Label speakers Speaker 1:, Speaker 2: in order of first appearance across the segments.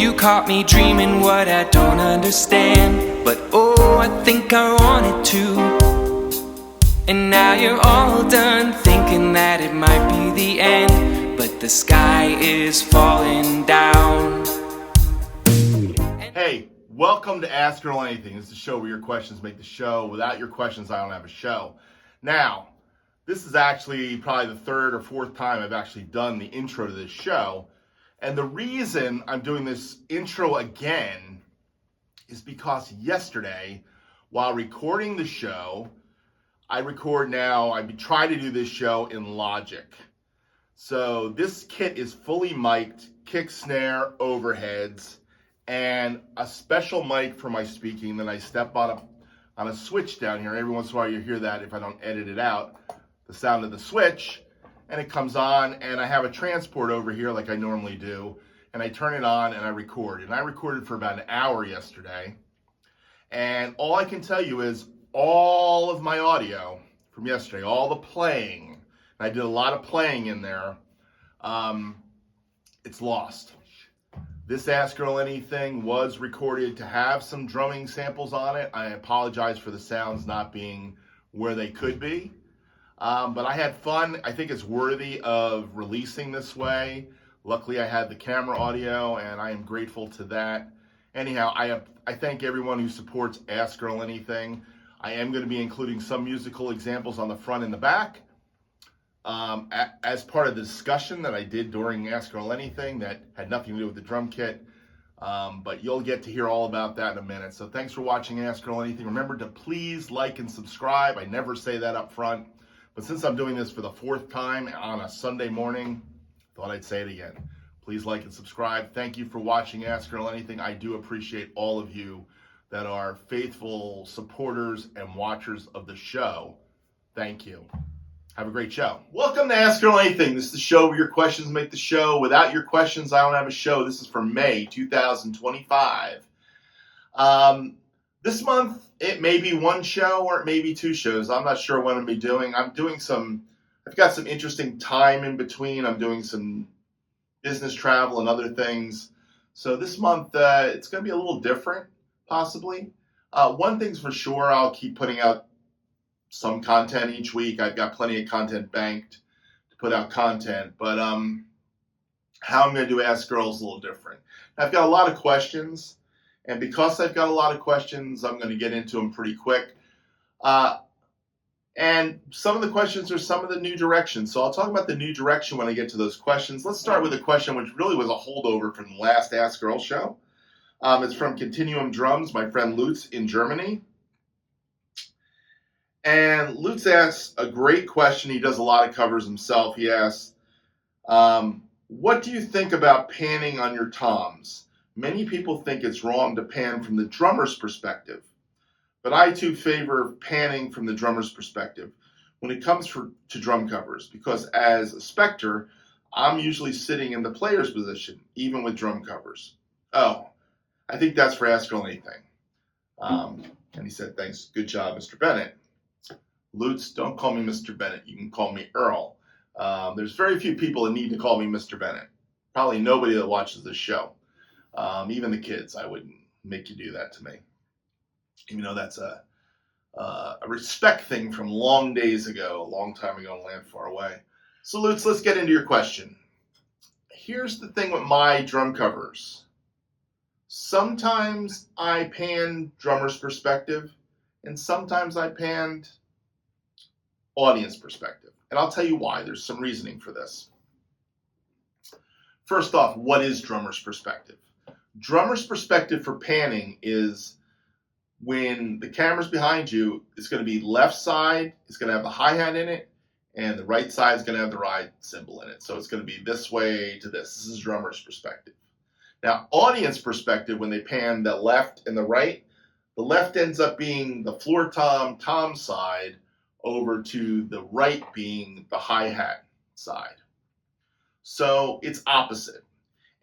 Speaker 1: you caught me dreaming what I don't understand. But oh, I think I wanted to. And now you're all done thinking that it might be the end, but the sky is falling down.
Speaker 2: Hey, welcome to Ask Earl Anything. This is the show where your questions make the show. Without your questions, I don't have a show. Now, this is actually probably the third or fourth time I've actually done the intro to this show. And the reason I'm doing this intro again is because yesterday, while recording the show, I try to do this show in Logic. So this kit is fully mic'd, kick, snare, overheads, and a special mic for my speaking. Then I step on a switch down here. Every once in a while you hear that if I don't edit it out, the sound of the switch, and it comes on, and I have a transport over here like I normally do, and I turn it on and I record. And I recorded for about an hour yesterday, and all I can tell you is all of my audio from yesterday, all the playing, and I did a lot of playing in there, it's lost. This Ask Earl Anything was recorded to have some drumming samples on it. I apologize for the sounds not being where they could be. But I had fun. I think it's worthy of releasing this way. Luckily, I had the camera audio, and I am grateful to that. Anyhow, I thank everyone who supports Ask Earl Anything. I am going to be including some musical examples on the front and the back as part of the discussion that I did during Ask Earl Anything that had nothing to do with the drum kit. But you'll get to hear all about that in a minute. So thanks for watching Ask Earl Anything. Remember to please like and subscribe. I never say that up front. But since I'm doing this for the fourth time on a Sunday morning, I thought I'd say it again. Please like and subscribe. Thank you for watching Ask Earl Anything. I do appreciate all of you that are faithful supporters and watchers of the show. Thank you. Have a great show. Welcome to Ask Earl Anything. This is the show where your questions make the show. Without your questions, I don't have a show. This is for May 2025. This month, it may be one show or it may be two shows. I'm not sure what I'm going to be doing. I've got some interesting time in between. I'm doing some business travel and other things. So this month, it's going to be a little different, possibly. One thing's for sure, I'll keep putting out some content each week. I've got plenty of content banked to put out content. But how I'm going to do Ask Earl is a little different. I've got a lot of questions. And because I've got a lot of questions, I'm going to get into them pretty quick. And some of the questions are some of the new directions. So I'll talk about the new direction when I get to those questions. Let's start with a question which really was a holdover from the last Ask Earl show. It's from Continuum Drums, my friend Lutz in Germany. And Lutz asks a great question. He does a lot of covers himself. He asks, what do you think about panning on your toms? Many people think it's wrong to pan from the drummer's perspective, but I too favor panning from the drummer's perspective when it comes to drum covers, because as a specter, I'm usually sitting in the player's position, even with drum covers. Oh, I think that's for Ask Earl Anything. And he said, thanks, good job, Mr. Bennett. Lutz, don't call me Mr. Bennett. You can call me Earl. There's very few people that need to call me Mr. Bennett. Probably nobody that watches this show. Even the kids, I wouldn't make you do that to me. Even though that's a respect thing from long days ago, a long time ago in a land far away. So Lutz, let's get into your question. Here's the thing with my drum covers. Sometimes I pan drummer's perspective, and sometimes I panned audience perspective. And I'll tell you why. There's some reasoning for this. First off, what is drummer's perspective? Drummer's perspective for panning is when the camera's behind you, it's going to be left side, it's going to have the hi-hat in it, and the right side is going to have the ride cymbal in it. So it's going to be this way to this. This is drummer's perspective. Now, audience perspective, when they pan the left and the right, the left ends up being the floor tom side, over to the right being the hi-hat side. So it's opposite.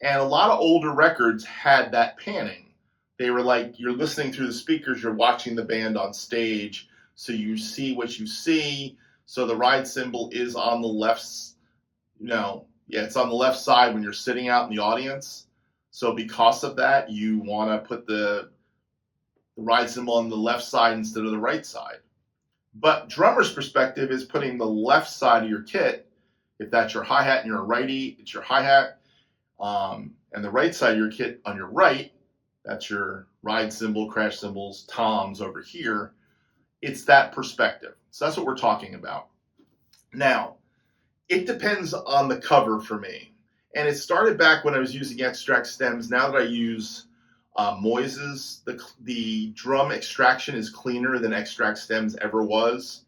Speaker 2: And a lot of older records had that panning. They were like, you're listening through the speakers, you're watching the band on stage, so you see what you see. So the ride cymbal is on the left, it's on the left side when you're sitting out in the audience. So because of that, you want to put the ride cymbal on the left side instead of the right side. But drummer's perspective is putting the left side of your kit, if that's your hi-hat and you're a righty, it's your hi-hat, and the right side of your kit on your right, that's your ride cymbal, crash cymbals, toms over here. It's that perspective. So that's what we're talking about. Now, it depends on the cover for me. And it started back when I was using extract stems. Now that I use Moises, the drum extraction is cleaner than extract stems ever was.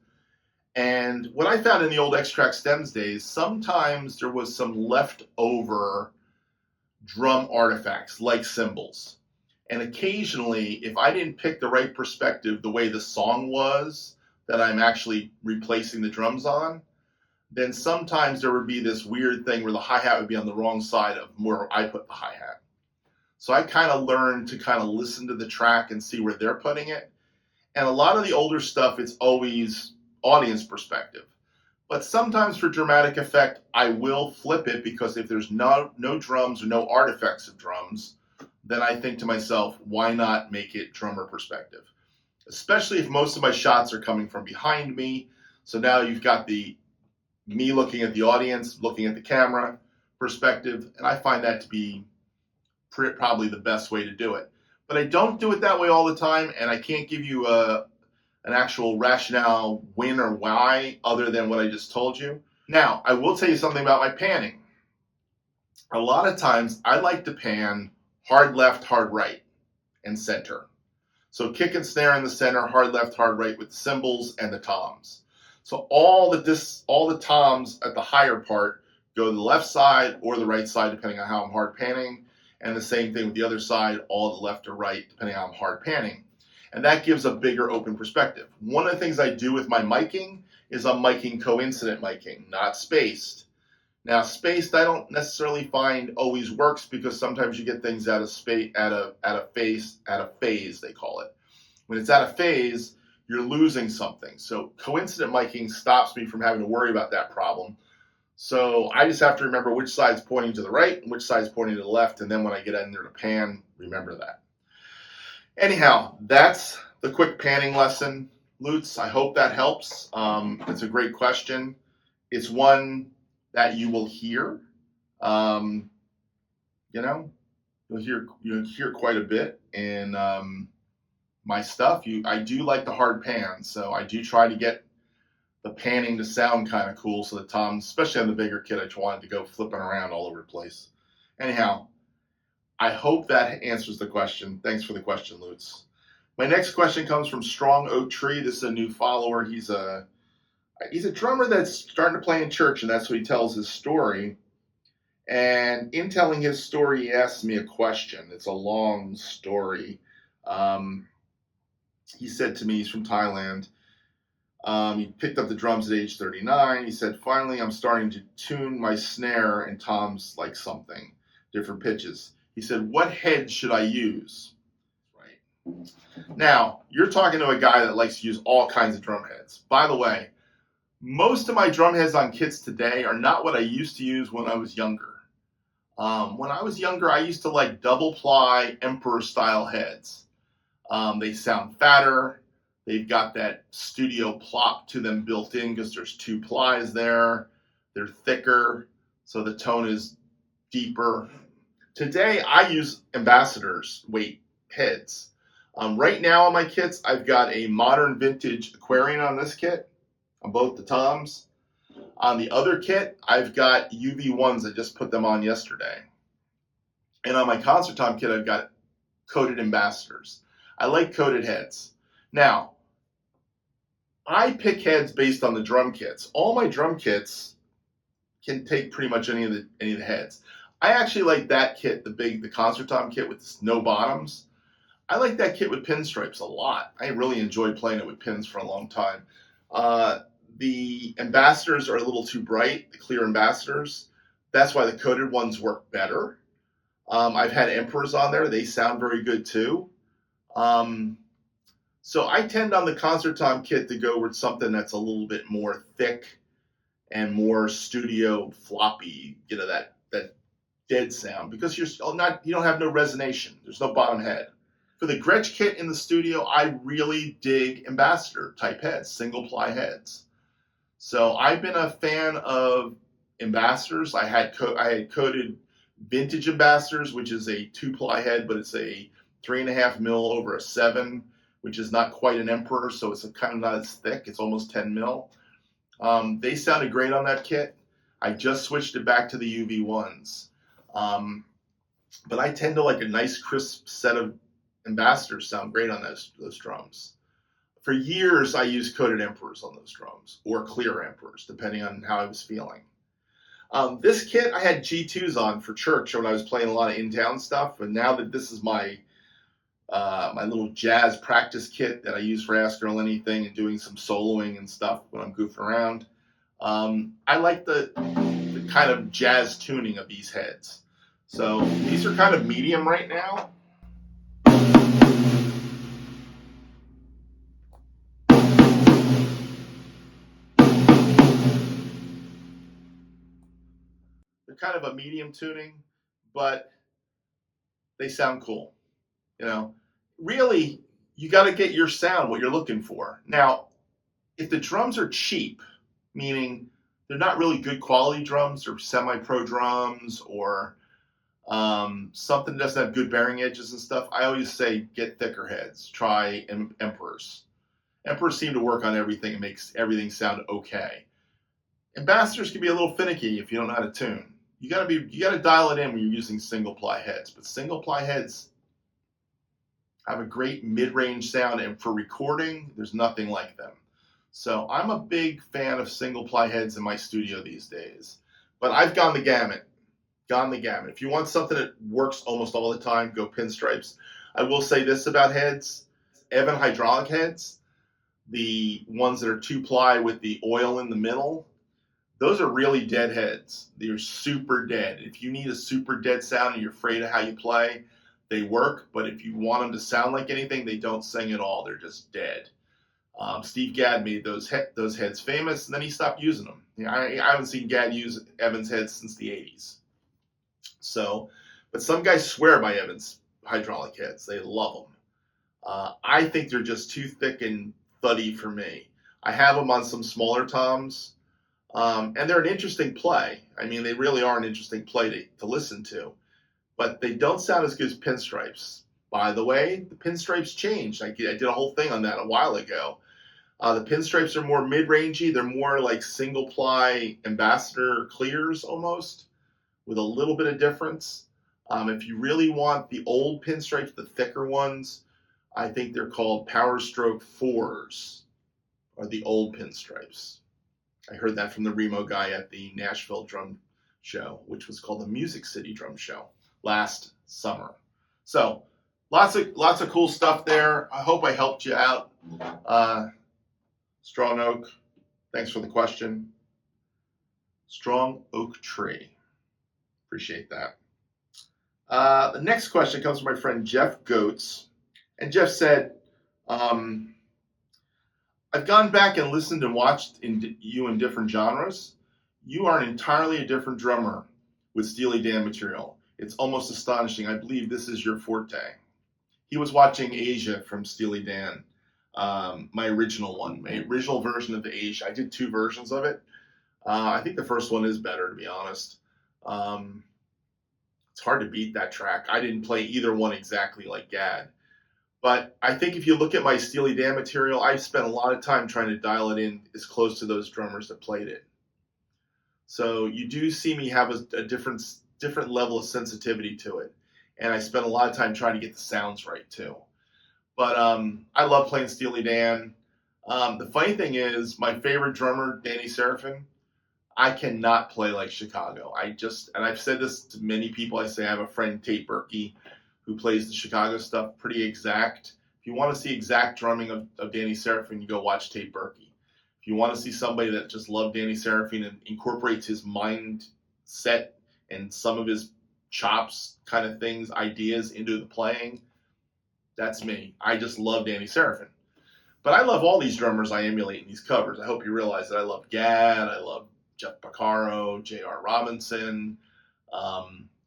Speaker 2: And what I found in the old extract stems days, sometimes there was some leftover drum artifacts like cymbals. And occasionally, if I didn't pick the right perspective, the way the song was that I'm actually replacing the drums on, then sometimes there would be this weird thing where the hi-hat would be on the wrong side of where I put the hi-hat. So I kind of learned to kind of listen to the track and see where they're putting it. And a lot of the older stuff, it's always audience perspective. But sometimes for dramatic effect, I will flip it, because if there's no drums or no artifacts of drums, then I think to myself, why not make it drummer perspective? Especially if most of my shots are coming from behind me. So now you've got me looking at the audience, looking at the camera perspective, and I find that to be probably the best way to do it. But I don't do it that way all the time, and I can't give you an actual rationale when or why other than what I just told you. Now, I will tell you something about my panning. A lot of times I like to pan hard left, hard right, and center. So kick and snare in the center, hard left, hard right with the cymbals and the toms. So all the toms at the higher part go to the left side or the right side, depending on how I'm hard panning. And the same thing with the other side, all the left or right, depending on how I'm hard panning. And that gives a bigger open perspective. One of the things I do with my miking is I'm miking coincident miking, not spaced. Now, spaced I don't necessarily find always works, because sometimes you get things out of phase, they call it. When it's out of phase, you're losing something. So coincident miking stops me from having to worry about that problem. So I just have to remember which side's pointing to the right and which side's pointing to the left, and then when I get in there to pan, remember that. Anyhow, that's the quick panning lesson, Lutz. I hope that helps. It's a great question. It's one that you will hear. You'll hear quite a bit in my stuff. I do like the hard pan, so I do try to get the panning to sound kind of cool, so the toms, especially on the bigger kit, I just wanted to go flipping around all over the place. Anyhow, I hope that answers the question. Thanks for the question, Lutz. My next question comes from Strong Oak Tree. This is a new follower. He's a drummer that's starting to play in church, and that's what he tells his story. And in telling his story, he asks me a question. It's a long story. He said to me, he's from Thailand. He picked up the drums at age 39. He said, finally, I'm starting to tune my snare and toms like something, different pitches. He said, what head should I use? Right. Now, you're talking to a guy that likes to use all kinds of drum heads. By the way, most of my drum heads on kits today are not what I used to use when I was younger. When I was younger, I used to like double ply Emperor style heads. They sound fatter. They've got that studio plop to them built in because there's two plies there. They're thicker, so the tone is deeper. Today, I use Ambassadors weight heads. Right now on my kits, I've got a modern vintage Aquarian on this kit, on both the toms. On the other kit, I've got UV1s. I just put them on yesterday. And on my concert tom kit, I've got coated Ambassadors. I like coated heads. Now, I pick heads based on the drum kits. All my drum kits can take pretty much any of the heads. I actually like that kit, the concert tom kit with no bottoms. I like that kit with pinstripes a lot. I really enjoyed playing it with pins for a long time. The Ambassadors are a little too bright, the clear Ambassadors. That's why the coated ones work better. I've had Emperors on there. They sound very good too. So I tend on the concert tom kit to go with something that's a little bit more thick and more studio floppy, that dead sound because you don't have no resonation. There's no bottom head. For the Gretsch kit in the studio, I really dig ambassador type heads, single ply heads. So I've been a fan of ambassadors. I had coated vintage ambassadors, which is a 2-ply head, but it's a 3.5 mil over a 7, which is not quite an emperor, so it's kind of not as thick. It's almost 10 mil. They sounded great on that kit. I just switched it back to the UV1s. But I tend to like a nice crisp set of ambassadors sound great on those drums. For years, I used coated emperors on those drums, or clear emperors, depending on how I was feeling. This kit I had G2s on for church when I was playing a lot of in-town stuff, but now that this is my my little jazz practice kit that I use for Ask Earl Anything and doing some soloing and stuff when I'm goofing around, I like the kind of jazz tuning of these heads. So these are kind of medium right now. They're kind of a medium tuning, but they sound cool. You know, really, you got to get your sound, what you're looking for. Now, if the drums are cheap, meaning they're not really good quality drums or semi-pro drums or something that doesn't have good bearing edges and stuff, I always say get thicker heads. Try emperors. Emperors seem to work on everything and makes everything sound okay. Ambassadors can be a little finicky if you don't know how to tune. You got to dial it in when you're using single ply heads. But single ply heads have a great mid-range sound, and for recording, there's nothing like them. So I'm a big fan of single ply heads in my studio these days. But I've gone the gamut. If you want something that works almost all the time, go pinstripes. I will say this about heads. Evan hydraulic heads, the ones that are 2-ply with the oil in the middle, those are really dead heads. They're super dead. If you need a super dead sound and you're afraid of how you play, they work. But if you want them to sound like anything, they don't sing at all. They're just dead. Steve Gadd made those heads famous, and then he stopped using them. You know, I haven't seen Gadd use Evans heads since the 80s. So, but some guys swear by Evans hydraulic heads. They love them. I think they're just too thick and thuddy for me. I have them on some smaller toms. And they're an interesting play. I mean, they really are an interesting play to listen to. But they don't sound as good as pinstripes. By the way, the pinstripes changed. I did a whole thing on that a while ago. The pinstripes are more mid-rangey. They're more like single-ply ambassador clears almost, with a little bit of difference. If you really want the old pinstripes, the thicker ones, I think they're called Power Stroke 4s, or the old pinstripes. I heard that from the Remo guy at the Nashville Drum Show, which was called the Music City Drum Show last summer. So lots of cool stuff there. I hope I helped you out. Strong Oak, thanks for the question. Strong Oak Tree. Appreciate that. The next question comes from my friend Jeff Goetz. And Jeff said, I've gone back and listened and watched you in different genres. You are entirely a different drummer with Steely Dan material. It's almost astonishing. I believe this is your forte. He was watching Asia from Steely Dan, my original version of the Asia. I did 2 versions of it. I think the first one is better, to be honest. It's hard to beat that track. I didn't play either one exactly like Gadd. But I think if you look at my Steely Dan material, I've spent a lot of time trying to dial it in as close to those drummers that played it. So you do see me have a different level of sensitivity to it. And I spent a lot of time trying to get the sounds right too. But I love playing Steely Dan. The funny thing is, my favorite drummer, Danny Serafin, I cannot play like Chicago. And I've said this to many people. I say I have a friend, Tate Berkey, who plays the Chicago stuff pretty exact. If you want to see exact drumming of Danny Serafin, you go watch Tate Berkey. If you want to see somebody that just loved Danny Serafin and incorporates his mindset and some of his chops kind of things, ideas into the playing, that's me. I just love Danny Serafin. But I love all these drummers I emulate in these covers. I hope you realize that I love Gadd, I love Jeff Porcaro, J.R. Robinson,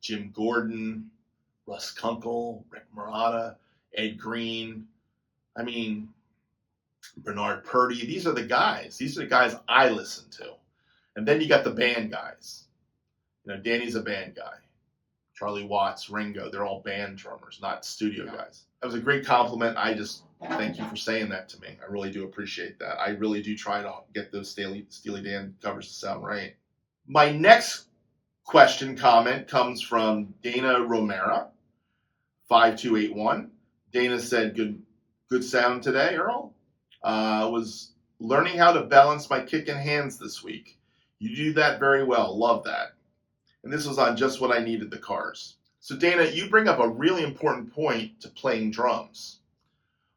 Speaker 2: Jim Gordon, Russ Kunkel, Rick Marotta, Ed Green. I mean, Bernard Purdy. These are the guys. These are the guys I listen to. And then you got the band guys. You know, Danny's a band guy. Charlie Watts, Ringo, they're all band drummers, not studio guys. That was a great compliment. I just thank you for saying that to me. I really do appreciate that. I really do try to get those Steely Dan covers to sound right. My next comment comes from Dana Romera, 5281. Dana said, good sound today, Earl. Was learning how to balance my kick and hands this week. You do that very well. Love that. And this was on Just What I Needed, the Cars. So Dana, you bring up a really important point to playing drums.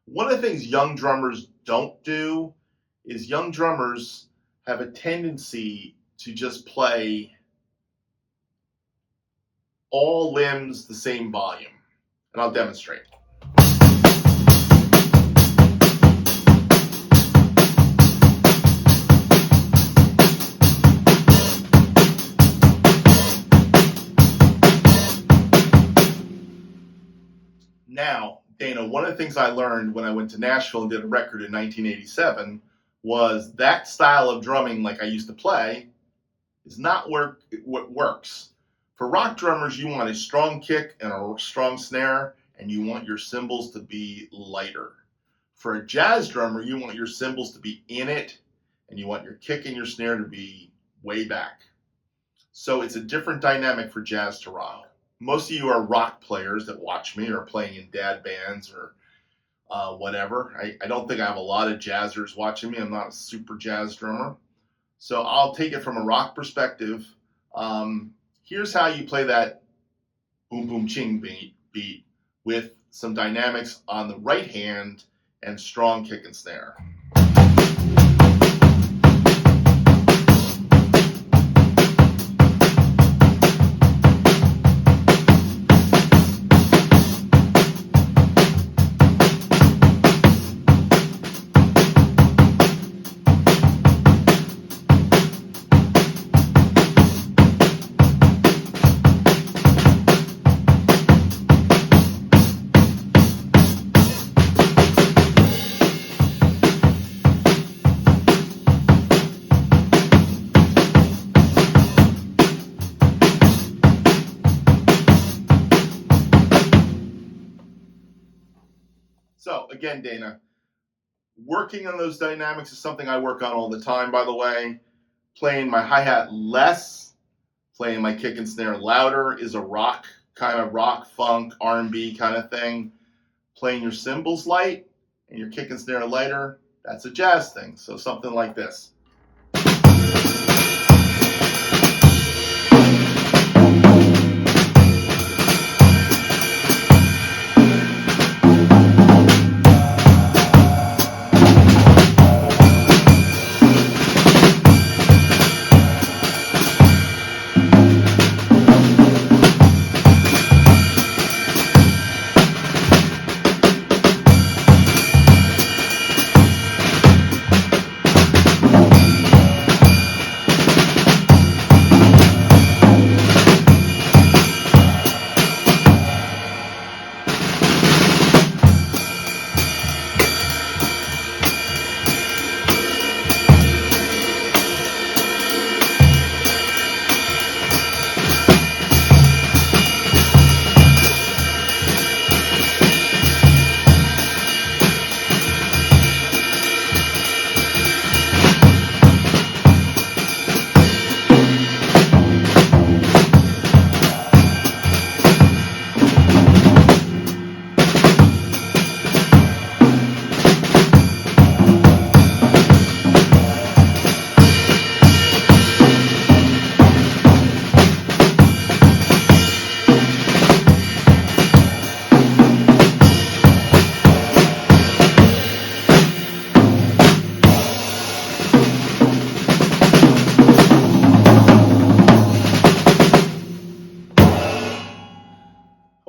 Speaker 2: One of the things young drummers don't do is young drummers have a tendency to just play all limbs the same volume. And I'll demonstrate. Now, Dana, one of the things I learned when I went to Nashville and did a record in 1987 was that style of drumming, like I used to play, is not what works. For rock drummers, you want a strong kick and a strong snare, and you want your cymbals to be lighter. For a jazz drummer, you want your cymbals to be in it, and you want your kick and your snare to be way back. So it's a different dynamic for jazz to rock. Most of you are rock players that watch me or playing in dad bands or whatever. I don't think I have a lot of jazzers watching me. I'm not a super jazz drummer. So I'll take it from a rock perspective. Here's how you play that boom, boom, ching beat with some dynamics on the right hand and strong kick and snare. So again, Dana, working on those dynamics is something I work on all the time, by the way. Playing my hi-hat less, playing my kick and snare louder is a rock, kind of rock, funk, R&B kind of thing. Playing your cymbals light and your kick and snare lighter, that's a jazz thing. So something like this.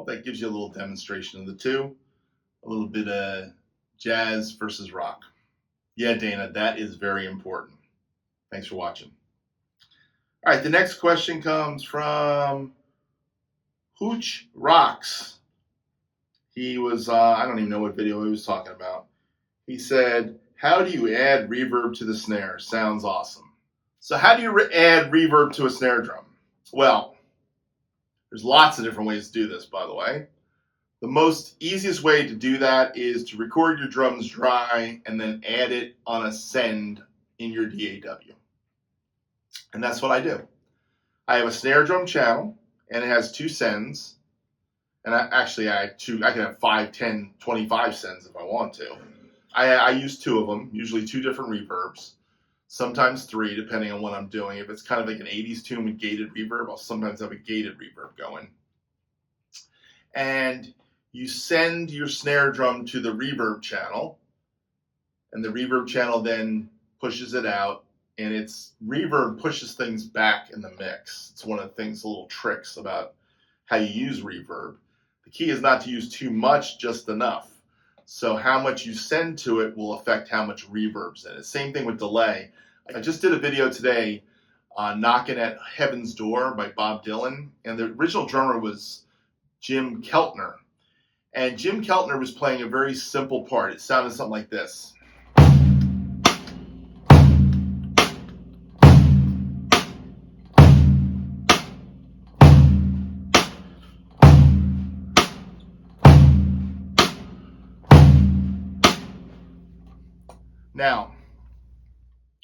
Speaker 2: That gives you a little demonstration of the two, a little bit of jazz versus rock. Yeah, Dana, that is very important. Thanks for watching. All right, the next question comes from Hooch Rocks. He was, I don't even know what video he was talking about. He said, how do you add reverb to the snare? Sounds awesome. So how do you add reverb to a snare drum? Well, there's lots of different ways to do this, by the way. The most easiest way to do that is to record your drums dry and then add it on a send in your DAW. And that's what I do. I have a snare drum channel, and it has 2 sends. And I can have 5, 10, 25 sends if I want to. I use 2 of them, usually 2 different reverbs. Sometimes 3, depending on what I'm doing. If it's kind of like an 80s tune with gated reverb, I'll sometimes have a gated reverb going. And you send your snare drum to the reverb channel, and the reverb channel then pushes it out, and reverb pushes things back in the mix. It's one of the things, little tricks about how you use reverb. The key is not to use too much, just enough. So how much you send to it will affect how much reverb's in it. Same thing with delay. I just did a video today on Knocking at Heaven's Door by Bob Dylan, and the original drummer was Jim Keltner. And Jim Keltner was playing a very simple part. It sounded something like this. Now,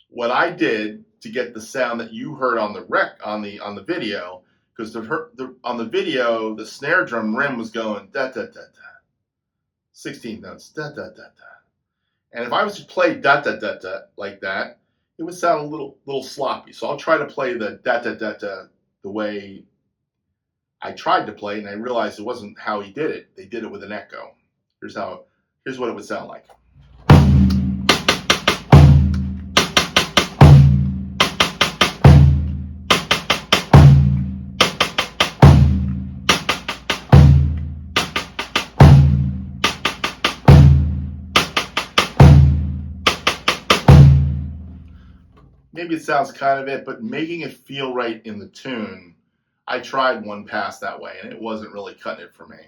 Speaker 2: what I did to get the sound that you heard on the video, because on the video the snare drum rim was going da da da da, 16 notes da da da da, and if I was to play da da da da like that, it would sound a little sloppy. So I'll try to play the da da da da the way I tried to play, and I realized it wasn't how he did it. They did it with an echo. Here's what it would sound like. Maybe it sounds kind of it, but making it feel right in the tune, I tried one pass that way, and it wasn't really cutting it for me.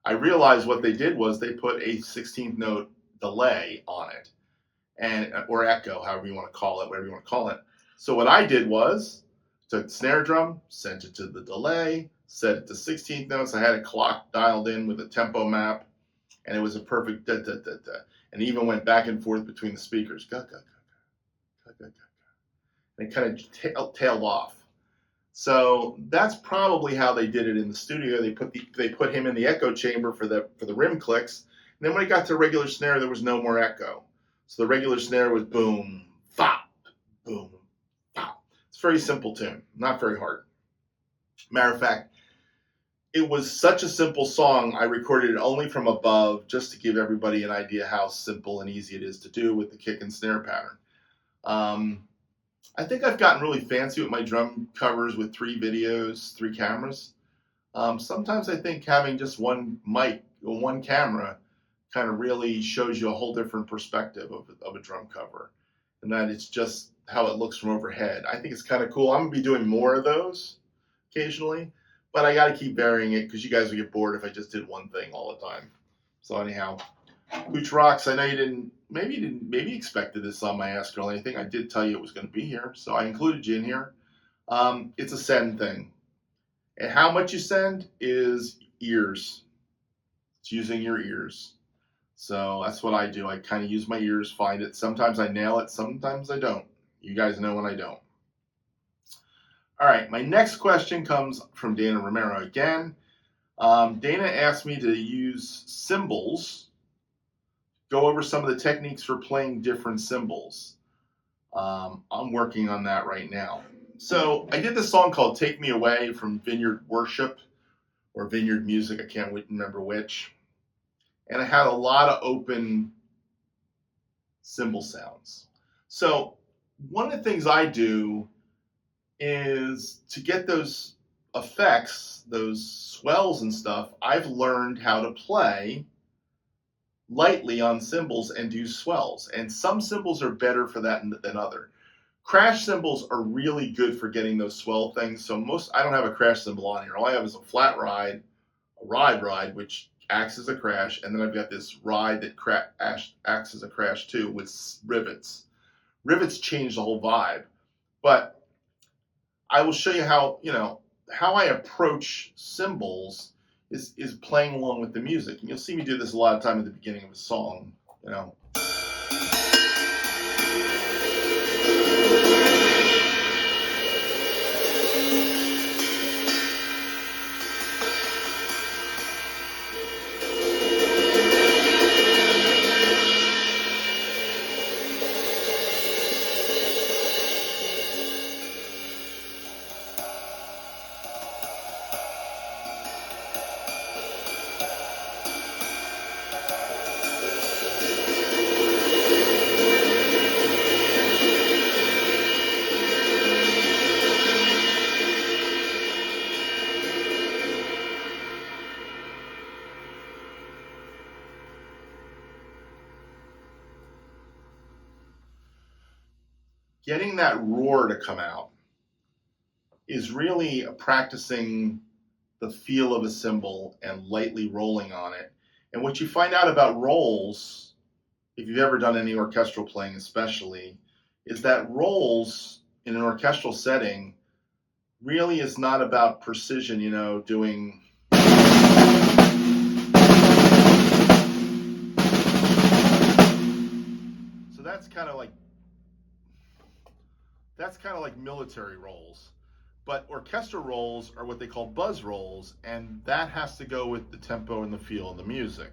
Speaker 2: I realized what they did was they put a 16th note delay on it, or echo, however you want to call it, whatever you want to call it. So what I did was, took the snare drum, sent it to the delay, set it to 16th notes. I had a clock dialed in with a tempo map, and it was a perfect da da da da. And it even went back and forth between the speakers. Ga, ga, ga, ga, ga, ga, ga. And it kind of tailed off. So that's probably how they did it in the studio. They put him in the echo chamber for the rim clicks. And then when it got to regular snare, there was no more echo. So the regular snare was boom, fop, boom, fop. It's a very simple tune, not very hard. Matter of fact, it was such a simple song, I recorded it only from above just to give everybody an idea how simple and easy it is to do with the kick and snare pattern. I think I've gotten really fancy with my drum covers with 3 videos, 3 cameras. Sometimes I think having just one mic or one camera kind of really shows you a whole different perspective of a drum cover, and that it's just how it looks from overhead. I think it's kind of cool. I'm going to be doing more of those occasionally, but I got to keep varying it because you guys would get bored if I just did one thing all the time. So anyhow, Hooch Rocks, I know you didn't maybe expected this on my Ask Earl Anything. I did tell you it was going to be here, so I included you in here. It's a send thing. And how much you send is ears. It's using your ears. So that's what I do. I kind of use my ears, find it. Sometimes I nail it, sometimes I don't. You guys know when I don't. All right, my next question comes from Dana Romero again. Dana asked me to use cymbals. Go over some of the techniques for playing different cymbals. I'm working on that right now. So I did this song called Take Me Away from Vineyard Worship or Vineyard Music, I can't remember which. And I had a lot of open cymbal sounds. So one of the things I do is to get those effects, those swells and stuff, I've learned how to play lightly on cymbals and do swells. And some cymbals are better for that than other. Crash cymbals are really good for getting those swell things. So I don't have a crash cymbal on here. All I have is a flat ride, a ride, which acts as a crash, and then I've got this ride that acts as a crash too with rivets. Rivets change the whole vibe. But I will show you how I approach cymbals is playing along with the music. And you'll see me do this a lot of time at the beginning of a song, Getting that roar to come out is really practicing the feel of a cymbal and lightly rolling on it. And what you find out about rolls, if you've ever done any orchestral playing especially, is that rolls in an orchestral setting really is not about precision, doing so that's kind of like military rolls. But orchestral rolls are what they call buzz rolls, and that has to go with the tempo and the feel of the music.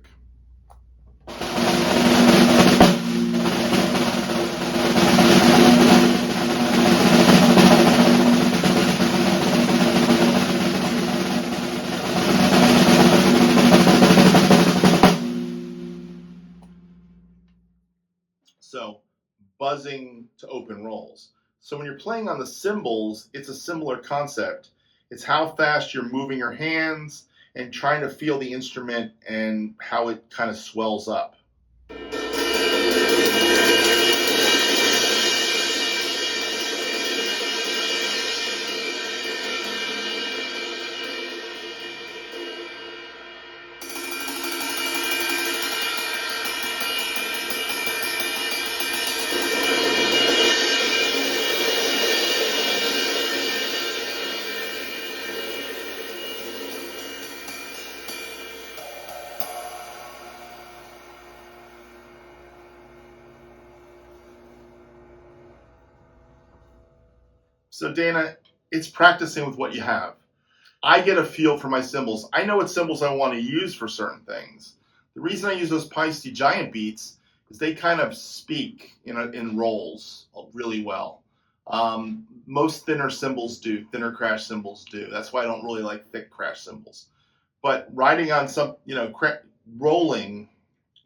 Speaker 2: So, buzzing to open rolls. So when you're playing on the cymbals, it's a similar concept. It's how fast you're moving your hands and trying to feel the instrument and how it kind of swells up. So Dana, it's practicing with what you have. I get a feel for my cymbals. I know what cymbals I want to use for certain things. The reason I use those Paiste giant beats is they kind of speak in rolls really well. Most thinner cymbals do, thinner crash cymbals do. That's why I don't really like thick crash cymbals. But riding on rolling,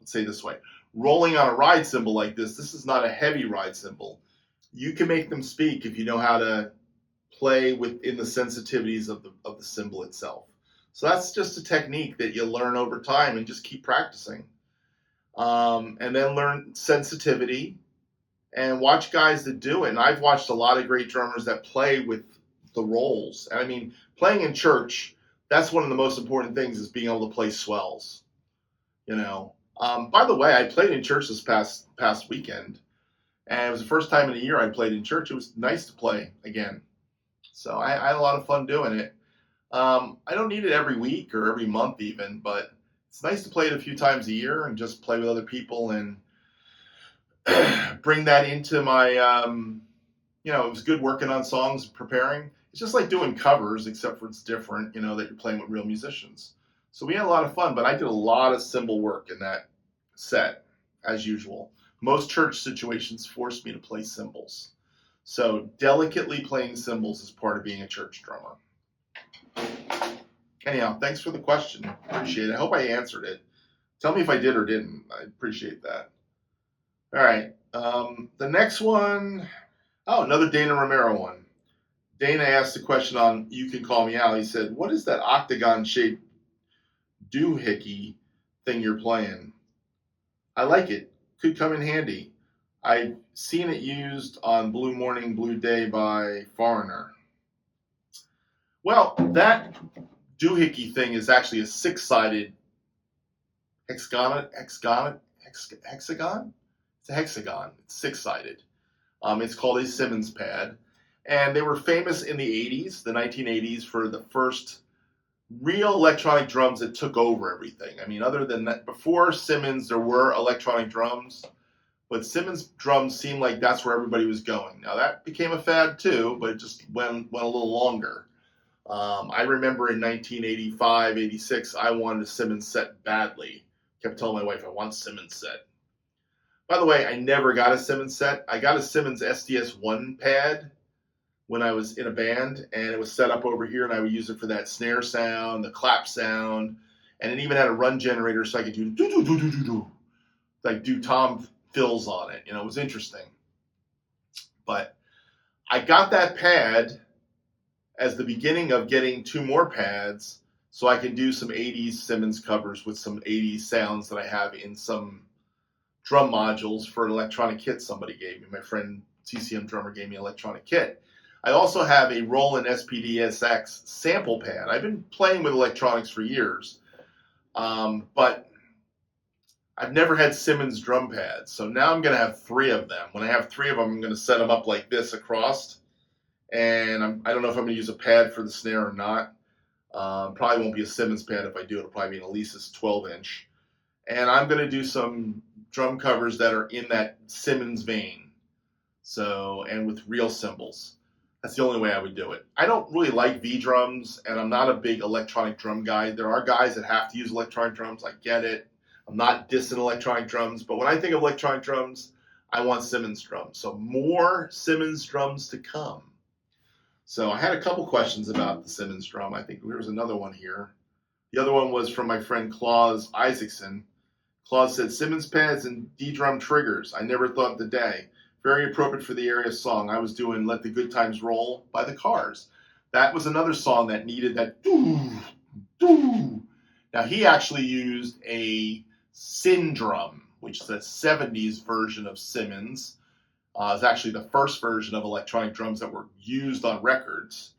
Speaker 2: let's say this way, rolling on a ride cymbal like this is not a heavy ride cymbal. You can make them speak if you know how to play within the sensitivities of the cymbal itself. So that's just a technique that you learn over time and just keep practicing. And then learn sensitivity and watch guys that do it. And I've watched a lot of great drummers that play with the rolls. And I mean, playing in church, that's one of the most important things is being able to play swells. By the way, I played in church this past weekend. And it was the first time in a year I played in church. It was nice to play again. So I had a lot of fun doing it. I don't need it every week or every month even, but it's nice to play it a few times a year and just play with other people and bring that into my, it was good working on songs, preparing. It's just like doing covers, except for it's different, that you're playing with real musicians. So we had a lot of fun, but I did a lot of cymbal work in that set, as usual. Most church situations forced me to play cymbals. So delicately playing cymbals is part of being a church drummer. Anyhow, thanks for the question. Appreciate it. I hope I answered it. Tell me if I did or didn't. I appreciate that. All right. The next one, another Dana Romero one. Dana asked a question on You Can Call Me Al. He said, what is that octagon-shaped doohickey thing you're playing? I like it. Could come in handy. I've seen it used on Blue Morning, Blue Day by Foreigner. Well, that doohickey thing is actually a 6-sided hexagon? It's a hexagon. It's 6-sided. It's called a Simmons Pad. And they were famous in the 80s, the 1980s, for the first real electronic drums that took over everything. I mean, other than that, before Simmons, there were electronic drums, but Simmons drums seemed like that's where everybody was going. Now, that became a fad too, but it just went a little longer. I remember in 1985, 86, I wanted a Simmons set badly. Kept telling my wife, I want a Simmons set. By the way, I never got a Simmons set. I got a Simmons SDS1 pad when I was in a band, and it was set up over here, and I would use it for that snare sound, the clap sound, and it even had a run generator so I could do like do tom fills on it. You know, it was interesting. But I got that pad as the beginning of getting 2 more pads so I can do some 80s Simmons covers with some 80s sounds that I have in some drum modules for an electronic kit somebody gave me. My friend CCM drummer gave me an electronic kit. I also have a Roland SPD-SX sample pad. I've been playing with electronics for years, but I've never had Simmons drum pads. So now I'm going to have 3 of them. When I have 3 of them, I'm going to set them up like this across. And I don't know if I'm going to use a pad for the snare or not. Probably won't be a Simmons pad. If I do, it'll probably be an Elisa's 12-inch. And I'm going to do some drum covers that are in that Simmons vein. So, and with real cymbals. That's the only way I would do it. I don't really like V-drums, and I'm not a big electronic drum guy. There are guys that have to use electronic drums. I get it. I'm not dissing electronic drums, but when I think of electronic drums, I want Simmons drums. So more Simmons drums to come. So I had a couple questions about the Simmons drum. I think there was another one here. The other one was from my friend Claus Isaacson. Claus said, Simmons Pads and DDrum Triggers. I never thought of the day. Very appropriate for the area song. I was doing Let the Good Times Roll by the Cars. That was another song that needed that doo, doo. Now, he actually used a Syndrum, which is a 70s version of Simmons. It's actually the first version of electronic drums that were used on records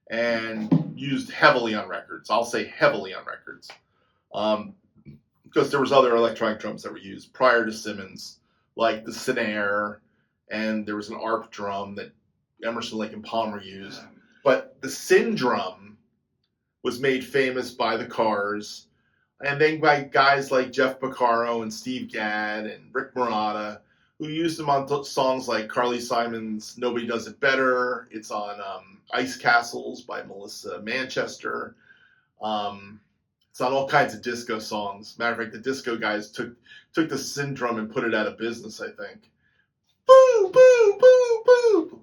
Speaker 2: and used heavily on records. I'll say heavily on records. Because there was other electronic drums that were used prior to Simmons, like the Snare, and there was an ARP drum that Emerson, Lake and Palmer used. But the Syndrum was made famous by the Cars, and then by guys like Jeff Beccaro and Steve Gadd and Rick Marotta, who used them on songs like Carly Simon's Nobody Does It Better. It's on Ice Castles by Melissa Manchester. It's on all kinds of disco songs. Matter of fact, the disco guys took the Syndrum and put it out of business, I think. Boo, boo, boo, boo.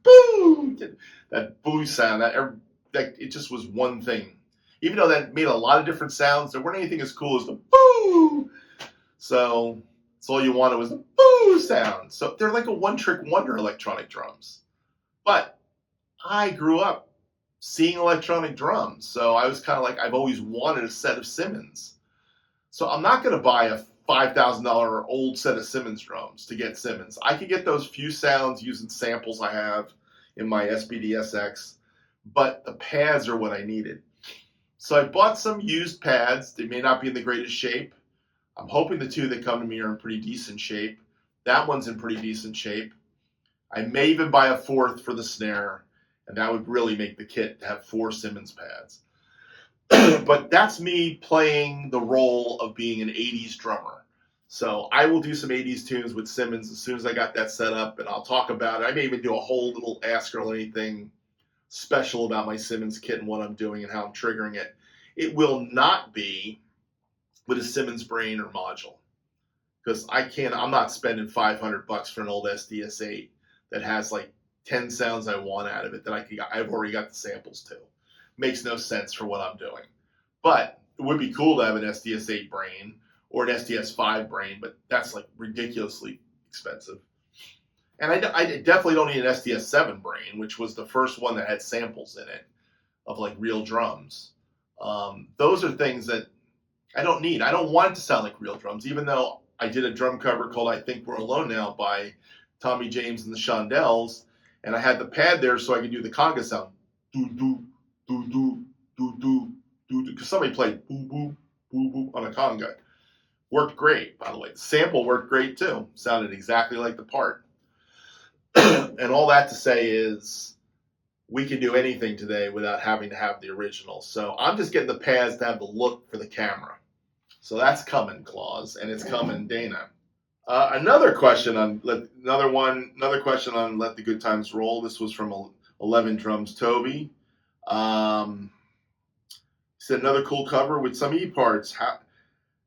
Speaker 2: Boo. That boo sound, that it just was one thing. Even though that made a lot of different sounds, there weren't anything as cool as the boo. So that's all you wanted was the boo sound. So they're like a one-trick wonder, electronic drums. But I grew up seeing electronic drums, so I was kind of like, I've always wanted a set of Simmons. So I'm not going to buy a $5,000 old set of Simmons drums to get Simmons. I could get those few sounds using samples I have in my SPD-SX, but the pads are what I needed. So I bought some used pads. They may not be in the greatest shape. I'm hoping the 2 that come to me are in pretty decent shape. That one's in pretty decent shape. I may even buy a 4th for the snare, and that would really make the kit to have 4 Simmons pads. But that's me playing the role of being an 80s drummer. So I will do some 80s tunes with Simmons as soon as I got that set up, and I'll talk about it. I may even do a whole little Ask Earl Anything special about my Simmons kit and what I'm doing and how I'm triggering it. It will not be with a Simmons brain or module, because I'm not spending $500 for an old SDS8 that has like 10 sounds I want out of it that I've already got the samples to. Makes no sense for what I'm doing. But it would be cool to have an SDS8 brain or an SDS5 brain, but that's like ridiculously expensive. And I definitely don't need an SDS7 brain, which was the first one that had samples in it of like real drums. Those are things that I don't need. I don't want it to sound like real drums, even though I did a drum cover called I Think We're Alone Now by Tommy James and the Shondells, and I had the pad there so I could do the conga sound. Do, do, do, do, do, do, do, because somebody played boo, boo, boo, boo on a conga. Worked great, by the way. The sample worked great too. Sounded exactly like the part. And all that to say is, we can do anything today without having to have the original. So I'm just getting the pads to have the look for the camera. So that's coming, Claus, and it's coming, Dana. Another question on Let the Good Times Roll. This was from 11 Drums Toby. He said another cool cover with some E parts.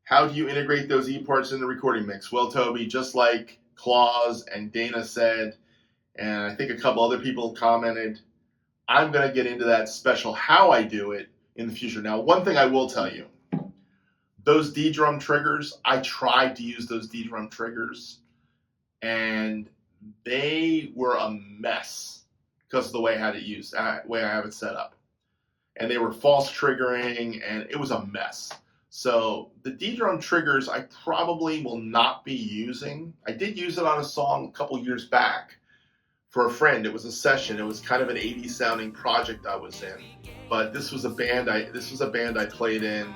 Speaker 2: How do you integrate those E parts in the recording mix? Well, Toby, just like Claus and Dana said, and I think a couple other people commented, I'm going to get into that special how I do it in the future. Now, one thing I will tell you, those DDrum triggers, I tried to use those DDrum triggers, and they were a mess because of the way I had it used, way I have it set up. And they were false triggering, and it was a mess. So the DDrum triggers I probably will not be using. I did use it on a song a couple years back for a friend. It was a session. It was kind of an 80s sounding project I was in. But this was a band I played in.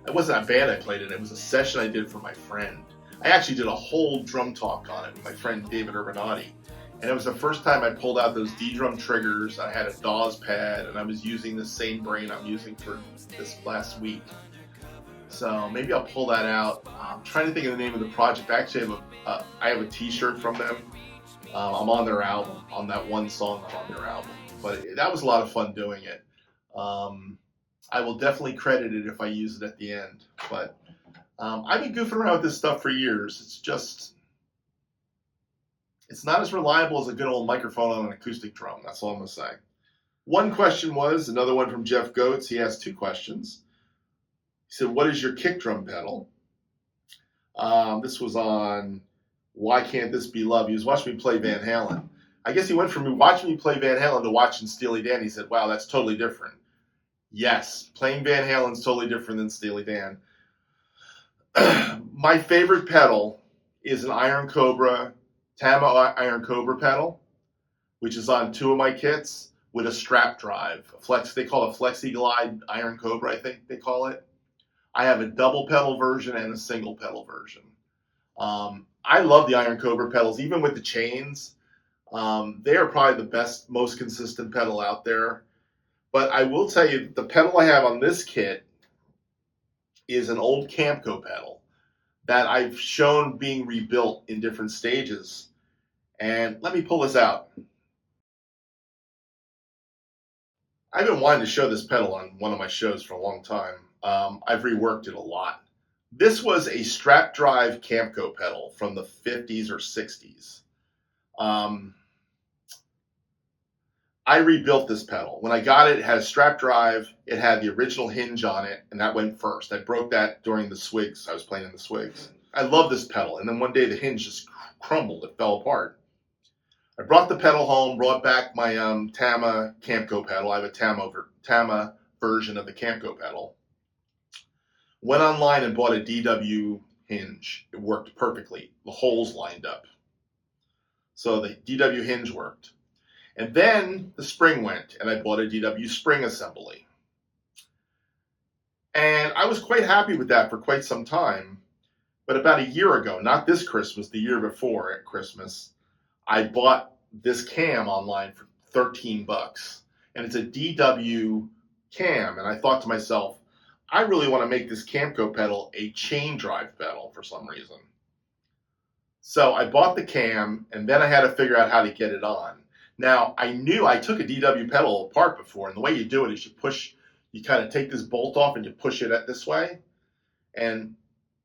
Speaker 2: It wasn't a band I played in. It was a session I did for my friend. I actually did a whole drum talk on it with my friend David Urbanati. And it was the first time I pulled out those DDrum triggers. I had a DAWs pad, and I was using the same brain I'm using for this last week. So maybe I'll pull that out. I'm trying to think of the name of the project. I actually have a T-shirt from them. I'm on their album, on that one song on their album. But that was a lot of fun doing it. I will definitely credit it if I use it at the end. But I've been goofing around with this stuff for years. It's not as reliable as a good old microphone on an acoustic drum. That's all I'm going to say. One question was, another one from Jeff Goetz. He asked two questions. He said, what is your kick drum pedal? This was on Why Can't This Be Love? He was watching me play Van Halen. I guess he went from watching me play Van Halen to watching Steely Dan. He said, wow, that's totally different. Yes, playing Van Halen is totally different than Steely Dan. My favorite pedal is an Iron Cobra, Tama Iron Cobra pedal, which is on two of my kits with a strap drive. They call it a FlexiGlide Iron Cobra, I think they call it. I have a double pedal version and a single pedal version. I love the Iron Cobra pedals, even with the chains. They are probably the best, most consistent pedal out there. But I will tell you, the pedal I have on this kit is an old Camco pedal that I've shown being rebuilt in different stages. And let me pull this out. I've been wanting to show this pedal on one of my shows for a long time. I've reworked it a lot. This was a strap drive Camco pedal from the 50s or 60s. I rebuilt this pedal. When I got it, it had a strap drive. It had the original hinge on it, and that went first. I broke that during the Swigs. I was playing in the Swigs. I love this pedal, and then one day the hinge just crumbled. It fell apart. I brought the pedal home, brought back my Tama Camco pedal. I have a Tama version of the Camco pedal. Went online and bought a DW hinge. It worked perfectly. The holes lined up. So the DW hinge worked. And then the spring went, and I bought a DW spring assembly. And I was quite happy with that for quite some time. But about a year ago, not this Christmas, the year before at Christmas, I bought this cam online for $13. And it's a DW cam. And I thought to myself, I really want to make this Camco pedal a chain drive pedal for some reason. So I bought the cam, and then I had to figure out how to get it on. Now, I knew I took a DW pedal apart before, and the way you do it is you kind of take this bolt off and you push it this way. And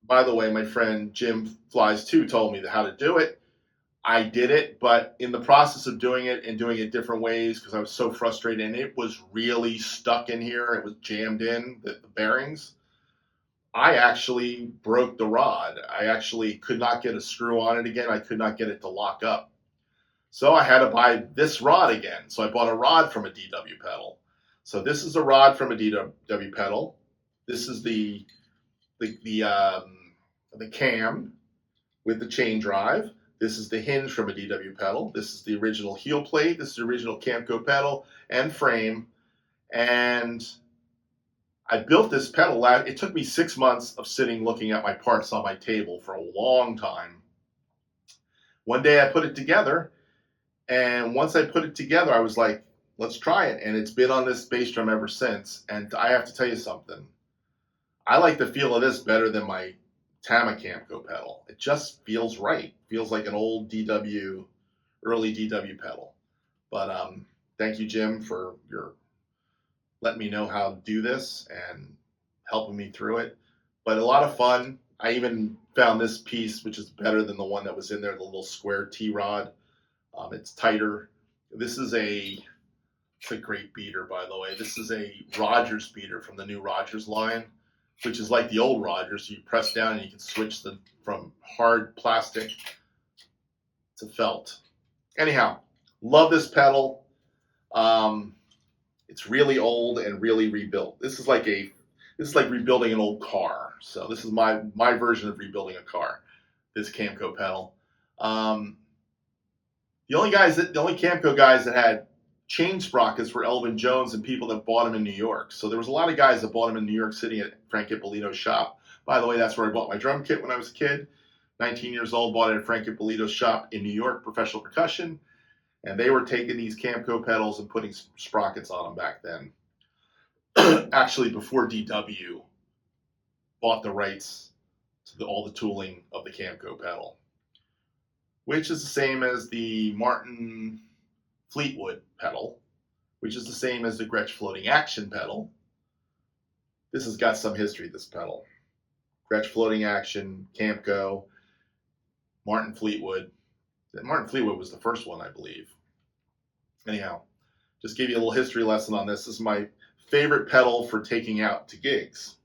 Speaker 2: by the way, my friend Jim Flies 2 told me how to do it. I did it, but in the process of doing it and doing it different ways, because I was so frustrated, and it was really stuck in here, it was jammed in, the bearings, I actually broke the rod. I actually could not get a screw on it again. I could not get it to lock up. So I had to buy this rod again. So I bought a rod from a DW pedal. So this is a rod from a DW pedal. This is the cam. with the chain drive. This is the hinge from a DW pedal. This is the original heel plate. This is the original Camco pedal and frame. And I built this pedal. It took me 6 months of sitting looking at my parts on my table for a long time. One day I put it together, and once I put it together, I was like, let's try it. And it's been on this bass drum ever since. And I have to tell you something. I like the feel of this better than my Tama Camco pedal. It just feels right. Feels like an old DW, early DW pedal. But thank you, Jim, for your letting me know how to do this and helping me through it. But a lot of fun. I even found this piece, which is better than the one that was in there, the little square T-rod. It's tighter. This is it's a great beater, by the way. This is a Rogers beater from the new Rogers line, which is like the old Rogers. You press down and you can switch from hard plastic to felt. Anyhow, love this pedal. It's really old and really rebuilt. This is like rebuilding an old car. So this is my version of rebuilding a car. This Camco pedal. The only Camco guys that had chain sprockets were Elvin Jones and people that bought them in New York. So there was a lot of guys that bought them in New York City at Frank Ippolito's shop. By the way, that's where I bought my drum kit when I was a kid. 19 years old, bought it at Frank Ippolito's shop in New York, Professional Percussion. And they were taking these Camco pedals and putting sprockets on them back then. Actually, before DW bought the rights to all the tooling of the Camco pedal, which is the same as the Martin Fleetwood pedal, which is the same as the Gretsch floating action pedal. This has got some history, this pedal. Gretsch floating action, Camco, Martin Fleetwood. Martin Fleetwood was the first one, I believe. Anyhow, just give you a little history lesson on this. This is my favorite pedal for taking out to gigs.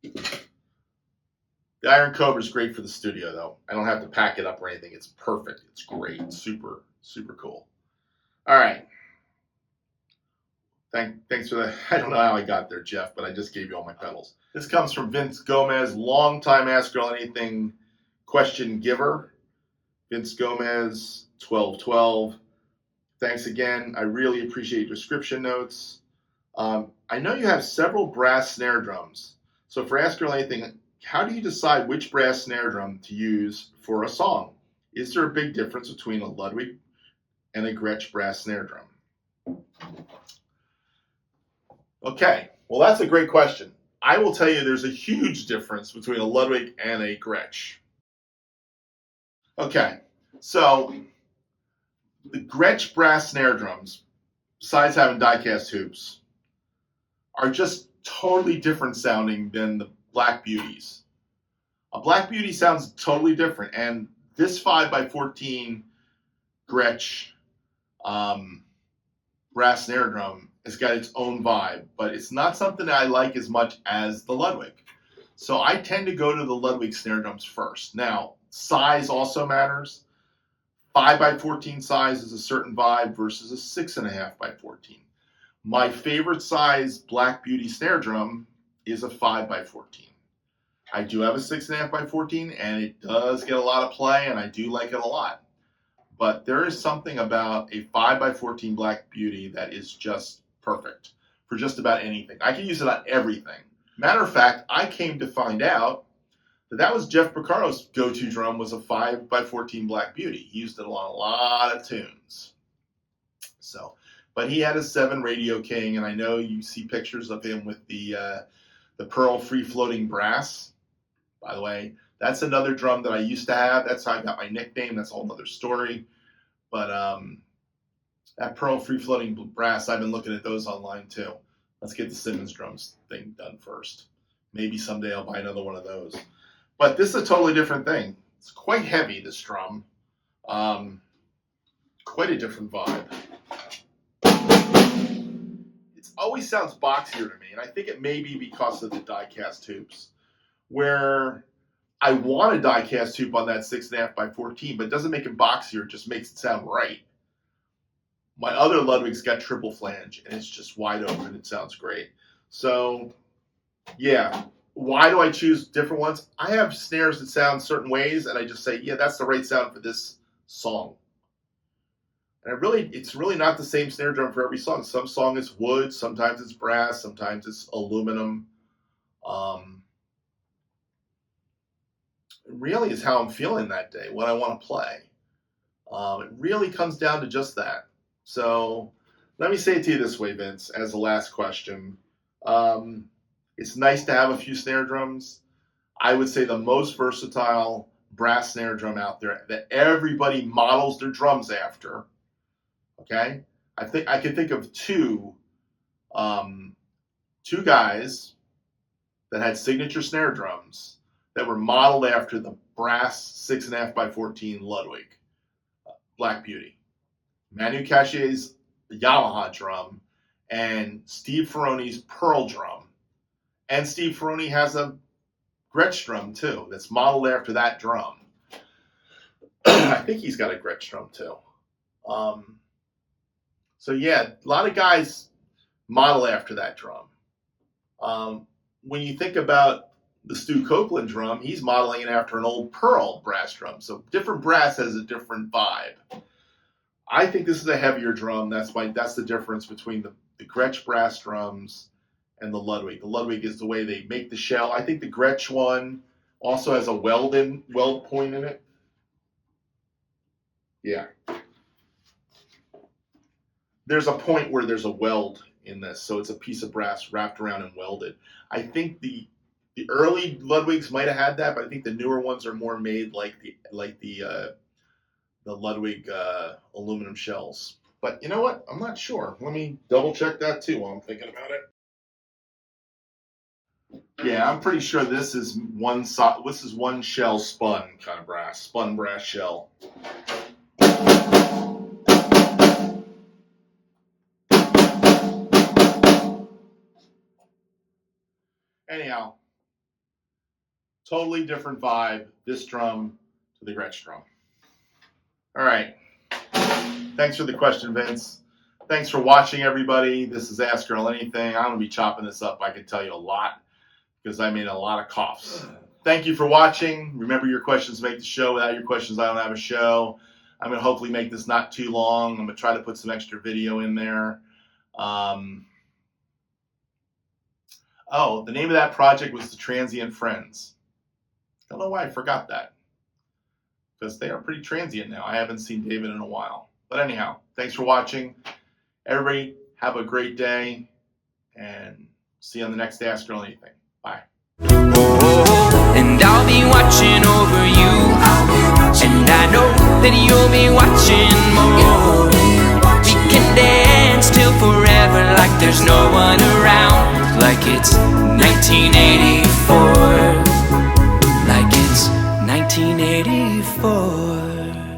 Speaker 2: The Iron Cobra is great for the studio, though. I don't have to pack it up or anything. It's perfect. It's great. Super, super cool. All right. Thanks for that. I don't know how I got there, Jeff, but I just gave you all my pedals. This comes from Vince Gomez, longtime Ask Earl Anything question giver. Vince Gomez, 1212. Thanks again. I really appreciate your description notes. I know you have several brass snare drums. So for Ask Earl Anything, how do you decide which brass snare drum to use for a song? Is there a big difference between a Ludwig and a Gretsch brass snare drum? Okay, well, that's a great question. I will tell you there's a huge difference between a Ludwig and a Gretsch. Okay, so the Gretsch brass snare drums, besides having die-cast hoops, are just totally different sounding than the Black Beauties. A Black Beauty sounds totally different, and this 5x14 Gretsch brass snare drum has got its own vibe, but it's not something that I like as much as the Ludwig. So I tend to go to the Ludwig snare drums first. Now, size also matters. 5x14 size is a certain vibe versus a 6.5x14. My favorite size Black Beauty snare drum is a 5x14. I do have a 6.5x14, and it does get a lot of play, and I do like it a lot. But there is something about a 5x14 Black Beauty that is just perfect for just about anything. I can use it on everything. Matter of fact, I came to find out that was Jeff Porcaro's go-to drum was a 5x14 Black Beauty. He used it on a lot of tunes. So, but he had a 7 Radio King, and I know you see pictures of him with the Pearl free-floating brass. By the way, that's another drum that I used to have. That's how I got my nickname. That's a whole other story. But that Pearl free-floating brass, I've been looking at those online too. Let's get the Simmons drums thing done first. Maybe someday I'll buy another one of those. But this is a totally different thing. It's quite heavy, this drum. Quite a different vibe. It always sounds boxier to me, and I think it may be because of the die-cast hoops, where I want a die-cast hoop on that 6.5x14, but it doesn't make it boxier, it just makes it sound right. My other Ludwig's got triple flange, and it's just wide open. It sounds great. So, yeah, Why do I choose different ones? I have snares that sound certain ways, and I just say, yeah, that's the right sound for this song. And it's really not the same snare drum for every song. Some song is wood, sometimes it's brass, sometimes it's aluminum. It really is how I'm feeling that day, what I want to play. It really comes down to just that. So let me say it to you this way, Vince, as the last question. It's nice to have a few snare drums. I would say the most versatile brass snare drum out there that everybody models their drums after. Okay, I think I can think of two guys that had signature snare drums that were modeled after the brass 6.5x14 Ludwig Black Beauty, Manu Cachet's Yamaha drum, and Steve Ferrone's Pearl drum. And Steve Ferrone has a Gretsch drum too that's modeled after that drum. I think he's got a Gretsch drum too. So yeah, a lot of guys model after that drum. When you think about the Stu Copeland drum, he's modeling it after an old Pearl brass drum. So different brass has a different vibe. I think this is a heavier drum. That's the difference between the Gretsch brass drums and the Ludwig. The Ludwig is the way they make the shell. I think the Gretsch one also has a weld point in it. Yeah. There's a point where there's a weld in this, so it's a piece of brass wrapped around and welded. I think the early Ludwigs might have had that, but I think the newer ones are more made like the Ludwig aluminum shells. But you know what? I'm not sure. Let me double check that too while I'm thinking about it. Yeah, I'm pretty sure this is one shell spun kind of brass, spun brass shell. Anyhow, totally different vibe, this drum to the Gretsch drum. All right. Thanks for the question, Vince. Thanks for watching, everybody. This is Ask Earl Anything. I'm going to be chopping this up. I can tell you a lot because I made a lot of coughs. Thank you for watching. Remember, your questions make the show. Without your questions, I don't have a show. I'm going to hopefully make this not too long. I'm going to try to put some extra video in there. Oh, the name of that project was The Transient Friends. Don't know why I forgot that, because they are pretty transient now. I haven't seen David in a while. But anyhow, thanks for watching. Everybody, have a great day, and see you on the next Ask Earl Anything. Bye.
Speaker 1: Oh, and I'll be watching over you, and I know that you'll be watching more. We can dance till forever like there's no one around, like it's 1984, like it's 1984.